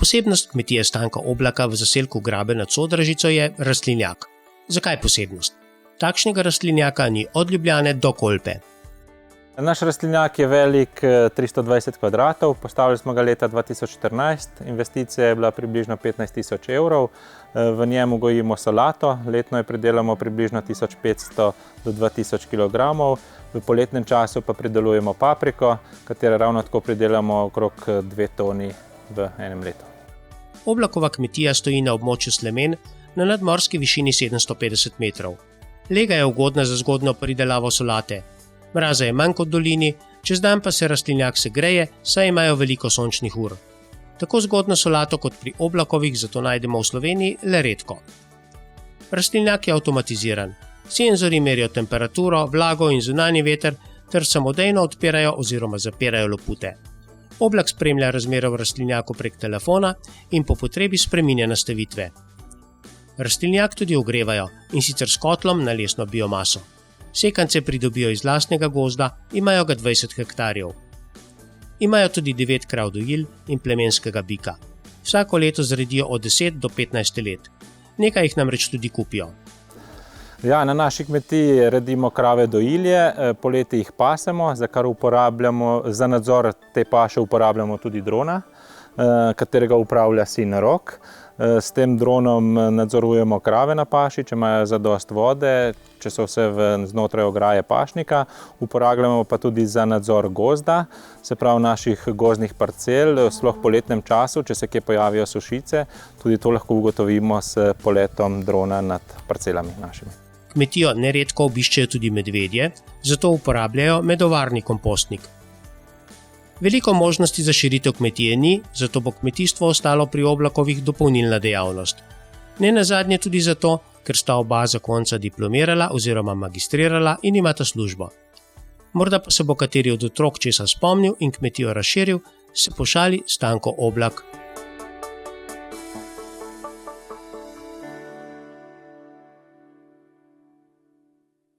Posebnost kmetije Stanka Oblaka v zaselku Grabe nad Sodražico je rastlinjak. Zakaj posebnost? Takšnega rastlinjaka ni od Ljubljane do Kolpe. Naš rastlinjak je velik 320 kvadratov, postavili smo ga leta 2014, investicija je bila približno 15 000 evrov. V njemu gojimo solato, letno jo pridelamo približno 1500 do 2000 kg, v poletnem času pa pridelujemo papriko, katero ravno tako pridelamo okrog 2 toni v enem letu. Oblakova kmetija stoji na območju Slemen na nadmorski višini 750 metrov. Lega je ugodna za zgodnjo pridelavo solate. Mraza je manj kot v dolini, čez dan pa se rastlinjak segreje, saj imajo veliko sončnih ur. Tako zgodno solato kot pri Oblakovih zato najdemo v Sloveniji le redko. Rastlinjak je avtomatiziran. Senzorji merijo temperaturo, vlago in zunanji veter ter samodejno odpirajo oziroma zapirajo lopute. Oblak spremlja razmere v rastlinjaku prek telefona in po potrebi spreminja nastavitve. Rastlinjak tudi ogrevajo, in sicer s kotlom na lesno biomaso. Sekance pridobijo iz lastnega gozda, imajo ga 20 hektarjev. Imajo tudi 9 krav dojil in plemenskega bika. Vsako leto zredijo od 10 do 15 let. Nekaj jih namreč tudi kupijo. Ja, na naši kmetiji redimo krave dojilje, poleti jih pasemo, za kar uporabljamo, za nadzor te paše uporabljamo tudi drona, katerega upravlja sin Rok. S tem dronom nadzorujemo krave na paši, če imajo zadost vode, če so vse znotraj ograje pašnika. Uporabljamo pa tudi za nadzor gozda, se pravi naših gozdnih parcel, sploh v poletnem času, če se kje pojavijo sušice, tudi to lahko ugotovimo s poletom drona nad parcelami našimi. Kmetijo neredko obiščejo tudi medvedje, zato uporabljajo medovarni kompostnik. Veliko možnosti za širitev kmetije ni, zato bo kmetijstvo ostalo pri Oblakovih dopolnilna dejavnost. Ne nazadnje tudi zato, ker sta oba zakonca diplomirala oziroma magistrirala in imata službo. Morda pa se bo kateri od otrok česa spomnil in kmetijo razširil, se pošali Stanko Oblak.